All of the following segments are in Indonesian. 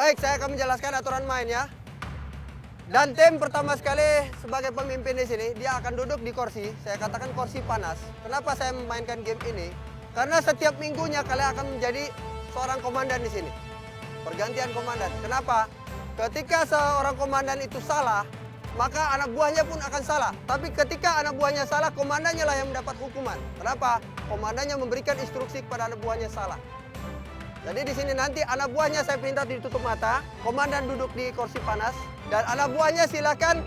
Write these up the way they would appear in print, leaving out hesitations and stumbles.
Baik, saya akan menjelaskan aturan main ya. Dan tim pertama sekali sebagai pemimpin di sini, dia akan duduk di kursi. Saya katakan kursi panas. Kenapa saya memainkan game ini? Karena setiap minggunya kalian akan menjadi seorang komandan di sini. Pergantian komandan. Kenapa? Ketika seorang komandan itu salah, maka anak buahnya pun akan salah. Tapi ketika anak buahnya salah, komandannya lah yang mendapat hukuman. Kenapa? Komandannya memberikan instruksi kepada anak buahnya salah. Jadi di sini nanti anak buahnya saya perintah ditutup mata, komandan duduk di kursi panas, dan anak buahnya silakan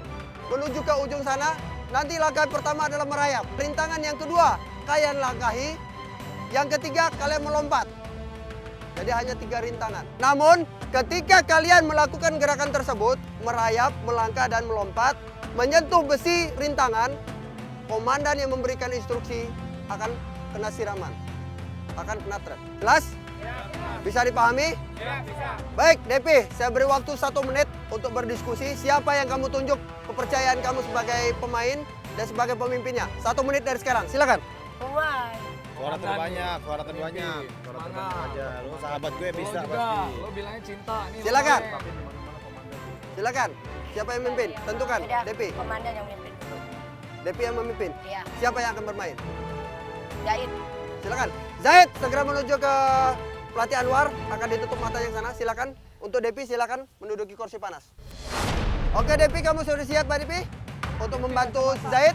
menuju ke ujung sana. Nanti langkah pertama adalah merayap. Rintangan yang kedua, kalian langkahi. Yang ketiga, kalian melompat. Jadi hanya 3 rintangan. Namun, ketika kalian melakukan gerakan tersebut, merayap, melangkah, dan melompat, menyentuh besi rintangan, komandan yang memberikan instruksi akan kena siraman. Akan kena trap. Jelas? Bisa dipahami? Ya, bisa. Baik, Depi, saya beri waktu 1 menit untuk berdiskusi. Siapa yang kamu tunjuk kepercayaan kamu sebagai pemain dan sebagai pemimpinnya? 1 menit dari sekarang, silakan. Pemain. Suara terbanyak, suara terbanyak. Suara terbanyak aja. Lu sahabat gue bisa Lo juga, pasti. lo bilangnya cinta. Nih, Silakan. lo boleh. Silakan. Siapa yang memimpin? Tentukan, Tidak, Depi. komandan yang memimpin. Depi yang memimpin. Iya, Siapa yang akan bermain? Jahit. Silakan. Zahid segera menuju ke pelatih Anwar, akan ditutup matanya yang sana. Silakan. Untuk Depi silakan menduduki kursi panas. Oke Depi, kamu sudah siap Pak Depi? Untuk membantu Zahid?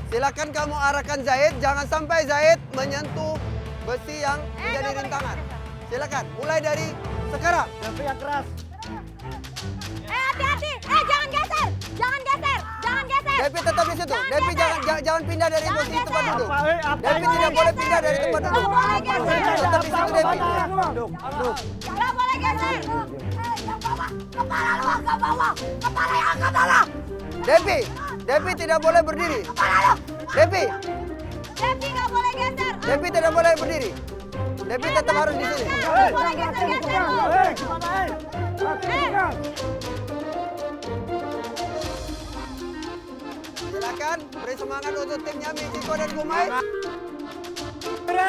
Silakan kamu arahkan Zahid, jangan sampai Zahid menyentuh besi yang menjadi rintangan. Silakan, mulai dari sekarang. Tapi yang keras. Hati-hati. Jangan geser. Jangan geser. Jangan geser. Depi tetap di situ. Depi jangan pindah dari posisi tempat duduk. Apa Depi tidak boleh pindah dari tempat duduk. Nggak boleh geser. Tetap di situ Depi. Nggak boleh geser. Yang bawah. Kepala lu angkat bawah. Kepala yang angkat bawah. Depi tidak boleh berdiri. Kepala lu. Depi Nggak boleh geser. Depi tidak boleh berdiri. Depi tetap harus di sini. Nggak boleh geser-geser. Silakan beri semangat untuk timnya Michiko dan Gumai. Ya,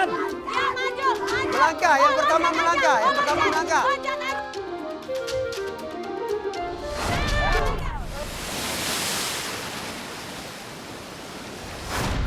maju. Melangkah, yang pertama melangkah, yang pertama melangkah.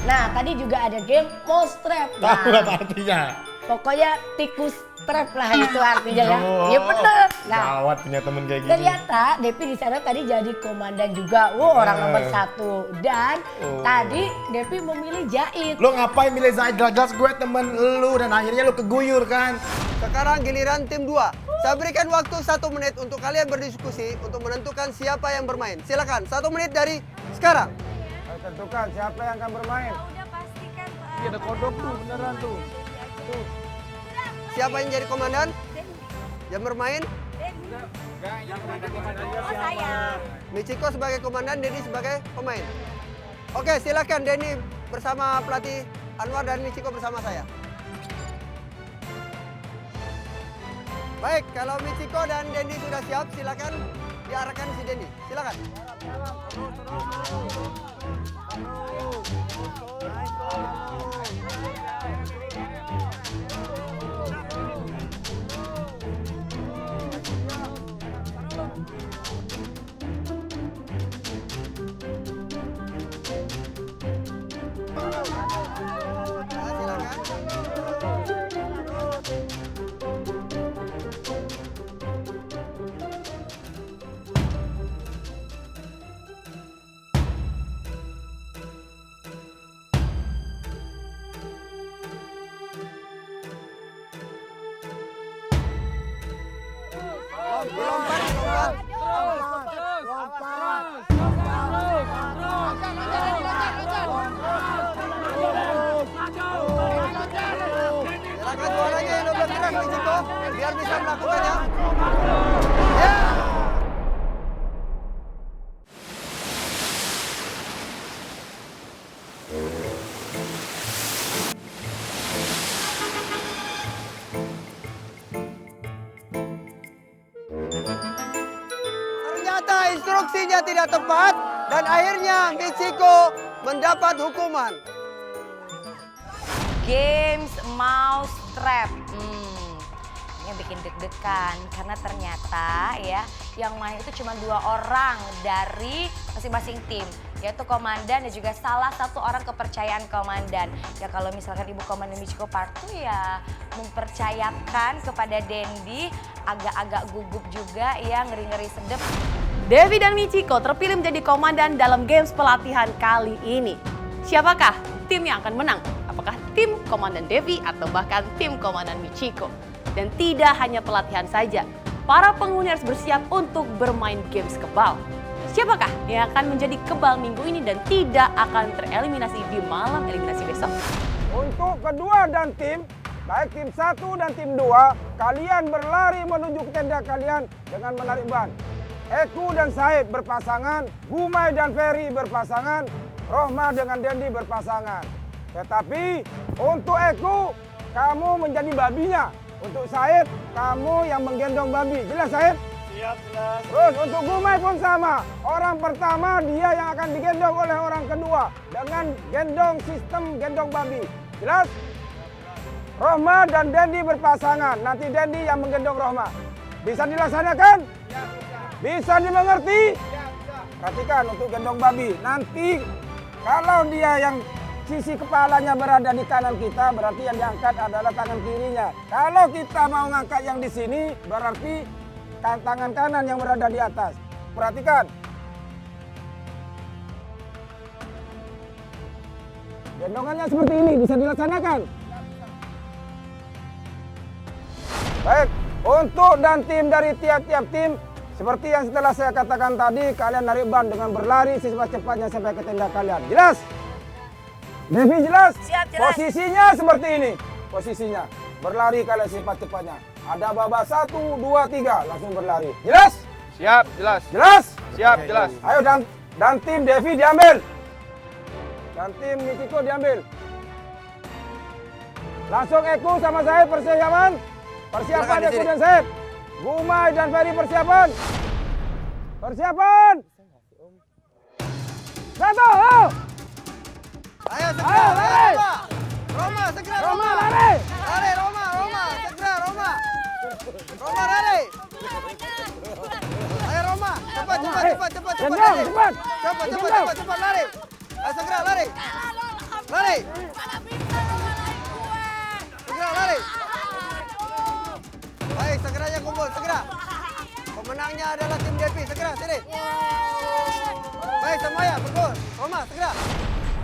Nah, tadi juga ada game mouse trap. Tahu Nah, apa artinya? pokoknya tikus trap lah itu artinya ya. Iya bener. Nah, Gawat punya temen kayak gini. ternyata Depi di sana tadi jadi komandan juga. Orang nomor 1. Dan tadi Depi memilih Jahit. Lu ngapain milih Zaid? Jelas gue temen lu dan akhirnya lu keguyur kan? Sekarang giliran tim 2. Saya berikan waktu 1 menit untuk kalian berdiskusi untuk menentukan siapa yang bermain. Silakan, 1 menit dari sekarang. Tentukan siapa yang akan bermain. Udah pastikan. Iya, ada kodok tuh, beneran tuh. Siapa yang jadi komandan? Yang bermain? Oh, saya. Michiko sebagai komandan, Denny sebagai pemain. Oke, silakan Denny bersama pelatih Anwar dan Michiko bersama saya. Baik, kalau Michiko dan Denny sudah siap, silakan diarahkan si Denny. Silakan. Ya, silakan. Lompat. Silakan suaranya yang lebih keras Michiko, biar bisa melakukannya. Ya. Ternyata instruksinya tidak tepat dan akhirnya Michiko mendapat hukuman. Games mouse trap. Ini yang bikin deg-degan karena ternyata ya yang main itu cuma 2 orang dari masing-masing tim, yaitu komandan dan juga salah satu orang kepercayaan komandan. Ya kalau misalkan Ibu Komandan Michiko Partu ya mempercayakan kepada Dendi agak-agak gugup juga ya, ngeri-ngeri sedep. Devi dan Michiko terpilih menjadi komandan dalam games pelatihan kali ini. Siapakah tim yang akan menang? Apakah tim Komandan Devi atau bahkan tim Komandan Michiko? Dan tidak hanya pelatihan saja, para penghuni harus bersiap untuk bermain games kebal. Siapakah yang akan menjadi kebal minggu ini dan tidak akan tereliminasi di malam eliminasi besok? Untuk kedua dan tim, baik tim 1 dan tim 2, kalian berlari menuju ke tenda kalian dengan menarik ban. Eku dan Said berpasangan, Gumai dan Ferry berpasangan, Rohma dengan Dendi berpasangan. Tetapi untuk Eku, kamu menjadi babinya. Untuk Said, kamu yang menggendong babi. Jelas Said? Siap, jelas. Terus untuk Gumai pun sama. Orang pertama dia yang akan digendong oleh orang kedua. Dengan gendong sistem gendong babi. Jelas? Rohma dan Dendi berpasangan. Nanti Dendi yang menggendong Rohma. Bisa dilaksanakan? Bisa dimengerti? Perhatikan untuk gendong babi. Nanti kalau dia yang sisi kepalanya berada di kanan kita, berarti yang diangkat adalah tangan kirinya. Kalau kita mau ngangkat yang di sini, berarti tangan kanan yang berada di atas. Perhatikan. Gendongannya seperti ini, bisa dilaksanakan. Baik, untuk dan tim dari tiap-tiap tim, seperti yang setelah saya katakan tadi, kalian narik ban dengan berlari secepat-cepatnya sampai ke tenda kalian. Jelas? Devi jelas? Siap, jelas. Posisinya seperti ini. Posisinya. Berlari kalian secepat-cepatnya. Ada babak 1, 2, 3. Langsung berlari. Jelas? Siap, jelas. Jelas? Siap, jelas. Ayo dan tim Devi diambil. Dan tim Michiko diambil. Langsung Eku sama saya persiapan. Persiapan Silakan di Eku sini. dan Said. Gumai dan Ferry persiapan. Persiapan. Satu. Ayo segera, Ayo, lari. lari. Roma, segera Roma Roma. lari. Lari Roma, segera Roma. Roma lari. Ayo Roma, cepat Gendong, lari. cepat. Cepat lari. Ayo segera lari. Lari. Segera lari. Baik, segeranya kumpul, segera. Pemenangnya adalah tim Devi, segera sini. Baik semuanya, kumpul. Roma, segera.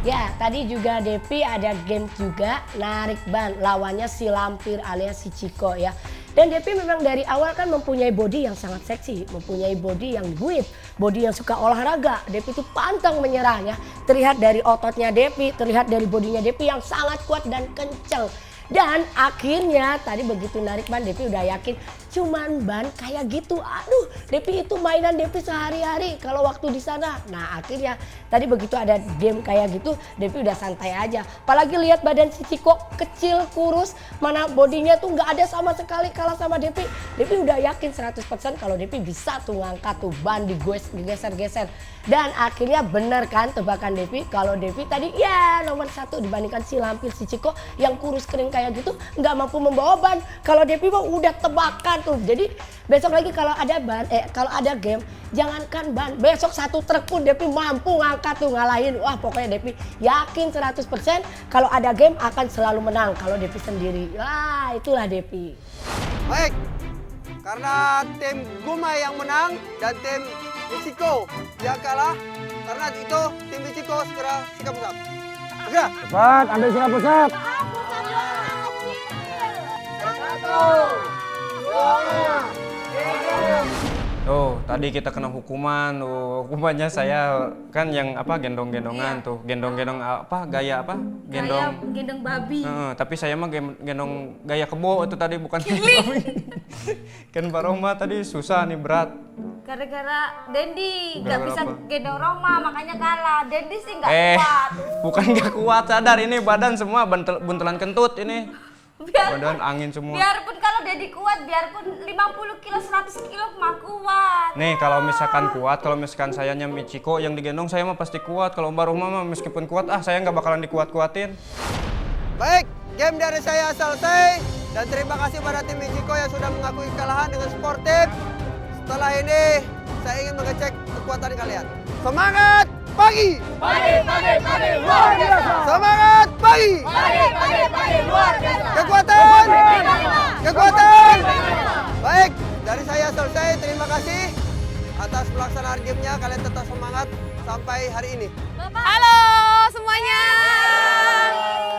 Ya, tadi juga Devi ada game juga, narik ban. Lawannya si Lampir alias si Ciko ya. Dan Devi memang dari awal kan mempunyai body yang sangat seksi, mempunyai body yang buit, body yang suka olahraga. Devi itu pantang menyerah ya. Terlihat dari ototnya Devi, terlihat dari bodinya Devi yang sangat kuat dan kenceng. Dan akhirnya tadi begitu narik ban Devi udah yakin cuman ban kayak gitu. Aduh, Devi itu mainan Devi sehari-hari kalau waktu di sana. Nah, akhirnya tadi begitu ada game kayak gitu, Devi udah santai aja. Apalagi lihat badan si Ciko kecil, kurus, mana bodinya tuh nggak ada sama sekali kalah sama Devi. Devi udah yakin 100% kalau Devi bisa tuh ngangkat tuh ban digeser-geser. Dan akhirnya bener kan tebakan Devi kalau Devi tadi ya nomor 1 dibandingkan si Lampir si Ciko yang kurus kering kayak gitu nggak mampu membawa ban. Kalau Devi mah udah tebakan tuh. Jadi besok lagi kalau ada kalau ada game jangankan ban, besok 1 truk pun Devi mampu ngangkat tuh ngalahin. Wah, pokoknya Devi yakin 100% kalau ada game akan selalu menang kalau Devi sendiri. Wah, itulah Devi. Baik, karena tim Gumai yang menang dan tim Michiko yang kalah, karena itu tim Michiko segera sikap sikap. Segera. Cepat, ambil sikap pusat. Tuh, tadi kita kena hukuman. Tuh, hukumannya saya kan yang apa gendong-gendongan tuh, gendong-gendong apa gaya apa? Gendong babi. Tapi saya mah gendong gaya kebo itu tadi bukan babi. Kan Pak Roma tadi susah nih berat. Gara-gara Dendi nggak Gara-gara bisa apa? gendong Roma makanya kalah. Dendi sih nggak kuat. Bukan nggak kuat, sadar ini badan semua buntelan kentut ini. Badan angin semua. Biarpun kalau Dendi kuat, biarpun 50 kilo, 100 kilo mah kuat. Nih kalau misalkan kuat, kalau misalkan sayanya Michiko yang digendong saya mah pasti kuat. Kalau Mbak Roma mah meskipun kuat, saya nggak bakalan dikuat-kuatin. Baik, game dari saya selesai Dan terima kasih pada tim Michiko yang sudah mengakui kekalahan dengan sportif. Setelah ini, saya ingin mengecek kekuatan kalian. Semangat pagi! Pagi, luar biasa. Semangat pagi! Pagi, luar biasa. Kekuatan! Kekuatan! Baik, dari saya selesai. Terima kasih atas pelaksanaan gamenya. Kalian tetap semangat sampai hari ini. Halo semuanya.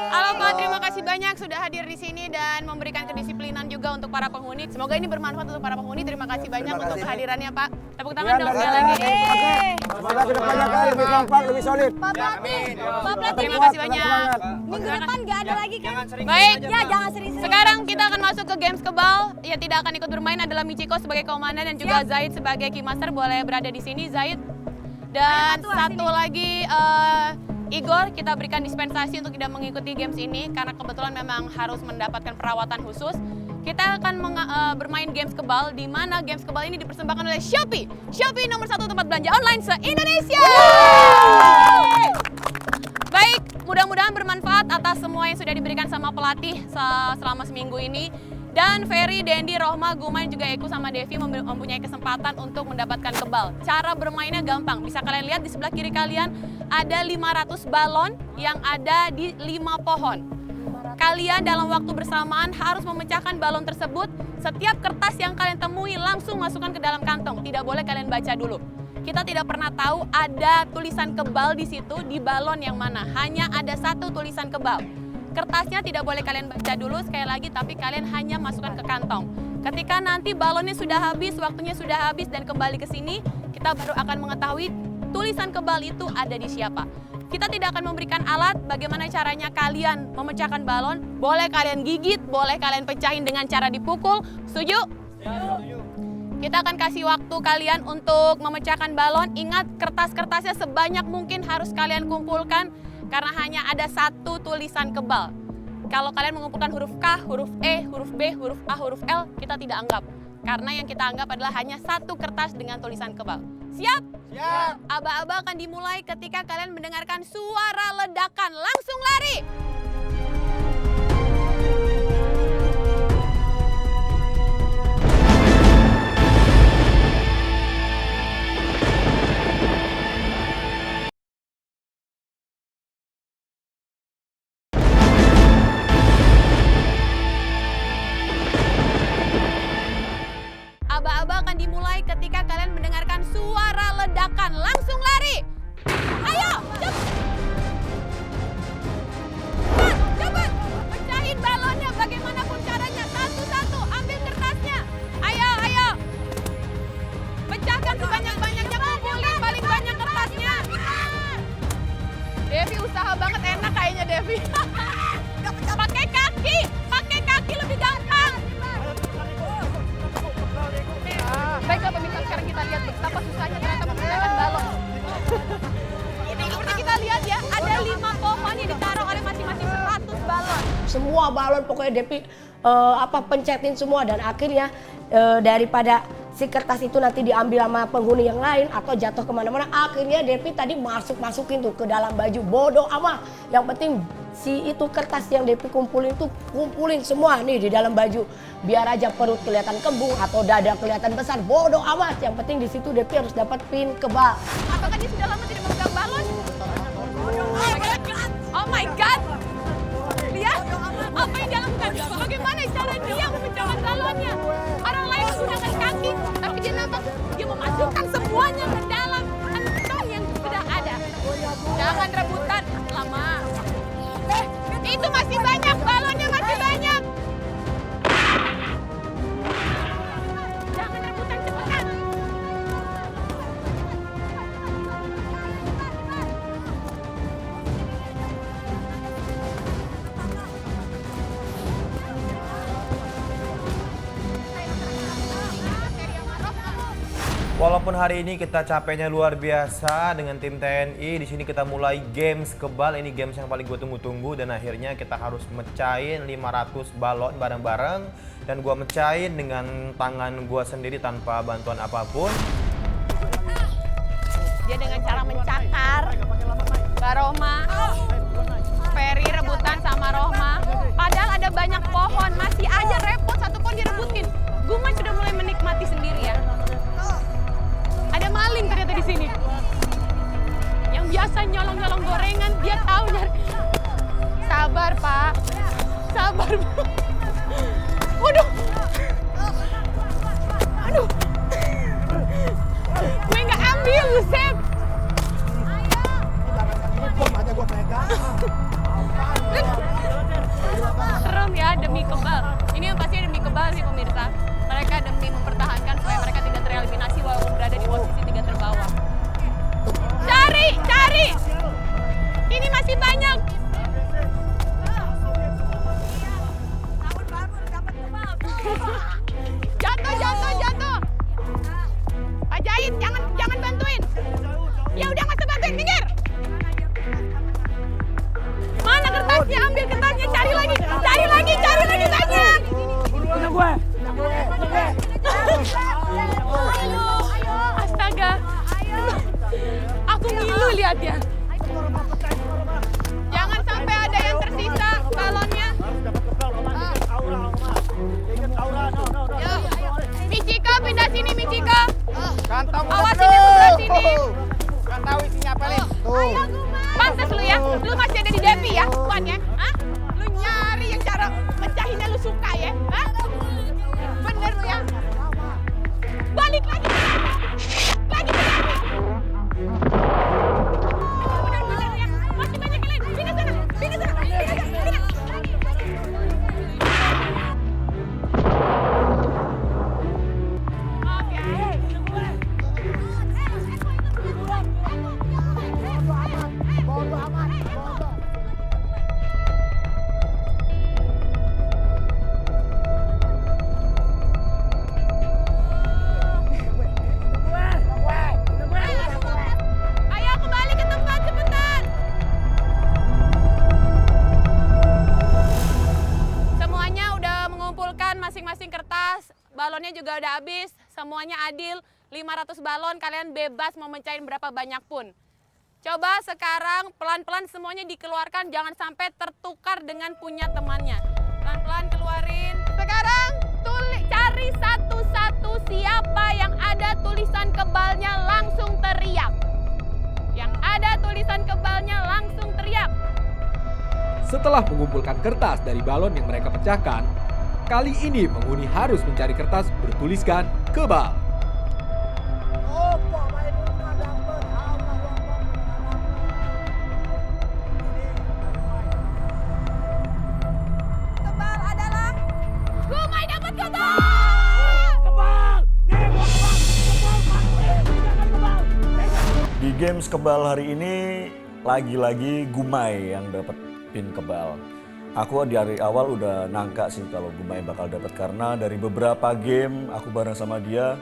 Halo Kak, terima kasih banyak sudah hadir di sini dan memberikan kedisiplinan juga untuk para penghuni. Semoga ini bermanfaat untuk para penghuni. Terima kasih banyak Terima untuk kasih. kehadirannya Pak. Tepuk tangan Sekian dong dari sekali saya. lagi. Semoga kedepannya kalian lebih kompak, lebih solid. Pak Pelatih, Pak Pelatih, Terima Kuat, kasih tetap banyak. semangat. minggu depan nggak ada lagi kan? Baik, Ya jangan sering-sering. sekarang kita akan masuk ke games kebal. Yang tidak akan ikut bermain adalah Michiko sebagai komandan dan juga Zaid sebagai keymaster. Boleh berada di sini Zaid. Dan satu lagi Igor, kita berikan dispensasi untuk tidak mengikuti games ini karena kebetulan memang harus mendapatkan perawatan khusus. Kita akan bermain games kebal, di mana games kebal ini dipersembahkan oleh Shopee. Shopee nomor 1 tempat belanja online se-Indonesia. Baik, mudah-mudahan bermanfaat atas semua yang sudah diberikan sama pelatih selama seminggu ini. Dan Ferry, Dendi, Rohma, Gumai, juga Eko sama Devi mempunyai kesempatan untuk mendapatkan kebal. Cara bermainnya gampang, bisa kalian lihat di sebelah kiri kalian ada 500 balon yang ada di 5 pohon. Kalian dalam waktu bersamaan harus memecahkan balon tersebut. Setiap kertas yang kalian temui langsung masukkan ke dalam kantong, tidak boleh kalian baca dulu. Kita tidak pernah tahu ada tulisan kebal di situ di balon yang mana, hanya ada satu tulisan kebal. Kertasnya tidak boleh kalian baca dulu sekali lagi, tapi kalian hanya masukkan ke kantong. Ketika nanti balonnya sudah habis, waktunya sudah habis dan kembali ke sini, kita baru akan mengetahui tulisan kebal itu ada di siapa. Kita tidak akan memberikan alat bagaimana caranya kalian memecahkan balon. Boleh kalian gigit, boleh kalian pecahin dengan cara dipukul. Setuju? Kita akan kasih waktu kalian untuk memecahkan balon. Ingat, kertas-kertasnya sebanyak mungkin harus kalian kumpulkan. Karena hanya ada satu tulisan kebal. Kalau kalian mengumpulkan huruf K, huruf E, huruf B, huruf A, huruf L, kita tidak anggap. Karena yang kita anggap adalah hanya satu kertas dengan tulisan kebal. Siap? Siap. Aba-aba akan dimulai ketika kalian mendengarkan suara ledakan. Langsung lari! Aba-aba akan dimulai ketika kalian mendengarkan suara ledakan. Langsung lari! Ayo! Cepat! Cepat! Pecahin balonnya bagaimanapun caranya. Satu-satu. Ambil kertasnya. Ayo, ayo! Pecahkan sebanyak-banyaknya. Kumpulin paling banyak kertasnya. Devi usaha banget, enak kayaknya Devi. Pakai kaki! Pakai kaki lebih gampang. Baiklah pemirsa, sekarang kita lihat betapa susahnya ternyata menggunakan balon. Seperti kita lihat ya, ada 5 pohon yang ditaruh oleh masing-masing 100 balon. Semua balon pokoknya Devi pencetin semua dan akhirnya daripada si kertas itu nanti diambil sama penghuni yang lain atau jatuh kemana-mana, akhirnya Devi tadi masukin tuh ke dalam baju. Bodoh amat, yang penting si itu kertas yang Devi kumpulin tuh kumpulin semua nih di dalam baju, biar aja perut kelihatan kembung atau dada kelihatan besar. Bodoh amat, yang penting di situ Devi harus dapat pin kebal. Apakah dia sudah lama tidak memegang balon? Oh my god! Lihat apa yang dia lakukan. Bagaimana cara dia memecahkan balonnya? Orang lain menggunakan kaki, tapi dia nampak dia memasukkan semuanya ke dalam kantong yang sudah ada. Jangan rebutan lama. Itu masih banyak, balonnya masih banyak. Jangan rebutan, cepetan. Walaupun hari ini kita capeknya luar biasa dengan tim TNI, di sini kita mulai games kebal. Ini games yang paling gue tunggu-tunggu dan akhirnya kita harus mecahin 500 balon bareng-bareng dan gue mecahin dengan tangan gue sendiri tanpa bantuan apapun. Dia dengan cara mencakar. Mbak Rohma, Ferry rebutan sama Rohma. Padahal ada ada banyak pohon, masih aja repot satu pohon direbutin. Gumai sudah mulai menikmati sendiri ya. Ada maling ternyata di sini. Yang biasa nyolong-nyolong gorengan, dia tahu nyari. Sabar, Pak. Sabar. Waduh. Aduh. Gue nggak ambil, Buset. Serem ya, demi kebal. Ini yang pasti demi kebal sih pemirsa. Mereka demi mempertahankan supaya mereka tidak tereliminasi walaupun berada di posisi 3 terbawah. Cari! Ini masih banyak. Jatuh. Pak Jahit, jangan bantuin. Ya udah nggak usah bantuin, minggir. Mana kertasnya? Ambil kertasnya, cari lagi banyak. Astaga. Aku ngilu lihatnya. Jangan sampai ada yang tersisa balonnya. Michiko, pindah sini Michiko. Awas ini sebelah sini. Kan tahu isinya apa nih? Pantes lu ya, lu masih ada di Devi ya, Wan ya? Hah? Lu nyari yang cara mecahinnya lu suka ya? Hah? Bener lu ya? Balik lagi ke Devi. Bener ya, masih banyak yang lain. Pindah sana. Maaf ya. Ayo kembali ke tempat cepetan. Semuanya udah mengumpulkan masing-masing kertas, balonnya juga udah habis, semuanya adil. 500 balon, kalian bebas mau mencahin berapa banyak pun. Coba sekarang pelan-pelan semuanya dikeluarkan, jangan sampai tertukar dengan punya temannya. Pelan-pelan keluarin. Sekarang cari satu-satu siapa yang ada tulisan kebalnya langsung teriak. Yang ada tulisan kebalnya langsung teriak. Setelah mengumpulkan kertas dari balon yang mereka pecahkan, kali ini penghuni harus mencari kertas bertuliskan kebal. Kebal adalah Gumai dapat kebal. Di games kebal hari ini lagi-lagi Gumai yang dapat pin kebal. Aku dari awal udah nangka sih kalau Gumai bakal dapat karena dari beberapa game aku bareng sama dia,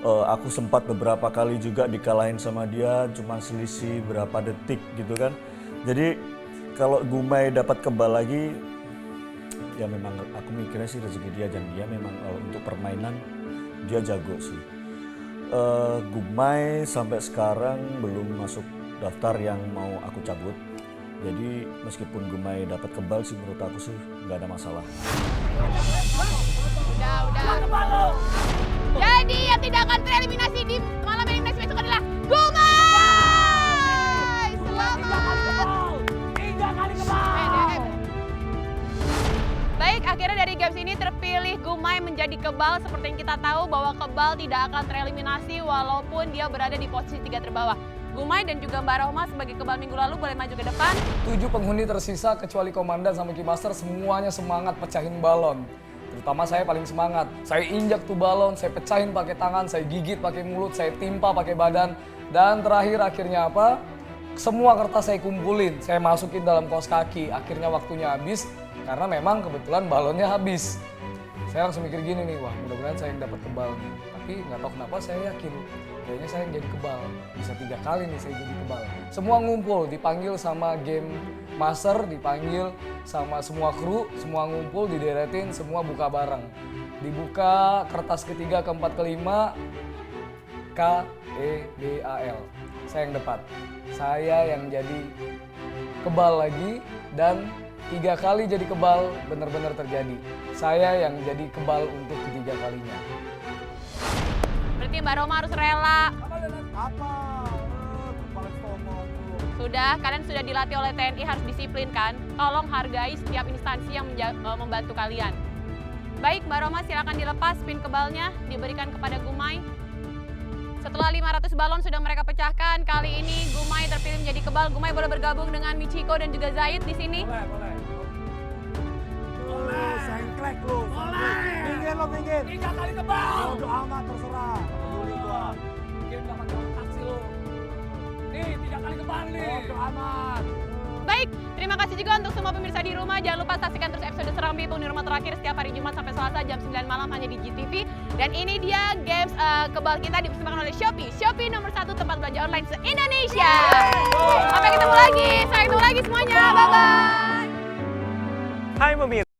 aku sempat beberapa kali juga dikalahin sama dia, cuma selisih berapa detik gitu kan. Jadi kalau Gumai dapat kebal lagi, ya memang aku mikirnya sih rezeki dia dan dia memang untuk permainan dia jago sih. Gumai sampai sekarang belum masuk daftar yang mau aku cabut. Jadi meskipun Gumai dapat kebal sih menurut aku sih nggak ada masalah. Udah. Jadi yang tidak akan tereliminasi di malam eliminasi besok adalah Gumai. Selamat. 3 kali kebal. Baik, akhirnya dari games ini terpilih Gumai menjadi kebal. Seperti yang kita tahu bahwa kebal tidak akan tereliminasi walaupun dia berada di posisi 3 terbawah. Gumai dan juga Mbak Rohma sebagai kebal minggu lalu boleh maju ke depan. 7 penghuni tersisa kecuali Komandan sama Kimaster semuanya semangat pecahin balon. Terutama saya paling semangat. Saya injak tuh balon, saya pecahin pakai tangan, saya gigit pakai mulut, saya timpa pakai badan. Dan terakhir akhirnya apa? Semua kertas saya kumpulin, saya masukin dalam kaos kaki. Akhirnya waktunya habis karena memang kebetulan balonnya habis. Saya langsung mikir gini nih, wah mudah-mudahan saya yang dapat kebal. Tapi nggak tahu kenapa saya yakin kayaknya saya yang jadi kebal. Bisa 3 kali nih saya jadi kebal. Semua ngumpul, dipanggil sama game master, dipanggil sama semua kru, semua ngumpul, dideretin, semua buka bareng. Dibuka kertas ketiga, keempat, kelima, KEBAL. Saya yang dapat. Saya yang jadi kebal lagi dan 3 kali jadi kebal benar-benar terjadi. Saya yang jadi kebal untuk ketiga kalinya. Berarti Mbak Roma harus rela. Sudah, kalian sudah dilatih oleh TNI, harus disiplin kan? Tolong hargai setiap instansi yang membantu kalian. Baik, Mbak Roma silakan dilepas pin kebalnya, diberikan kepada Gumay. Setelah 500 balon sudah mereka pecahkan, kali ini Gumay terpilih menjadi kebal. Gumay boleh bergabung dengan Michiko dan juga Zaid di sini. Boleh, sengklek lu. Boleh. Minggir lo, minggir. 3 kali kebal. Bodo amat, terserah. Peduli gua. Mungkin dapat taksi lo. Nih, 3 kali kebal nih. Bodo amat. Baik, terima kasih juga untuk semua pemirsa di rumah. Jangan lupa saksikan terus episode Serang Pitung di Rumah Terakhir setiap hari Jumat sampai Selasa jam 9 malam hanya di GTV. Dan ini dia games kebal kita dipersembahkan oleh Shopee. Shopee nomor 1 tempat belanja online se-Indonesia. Sampai ketemu lagi. Sampai ketemu lagi semuanya. Bye-bye. Hai pemirsa.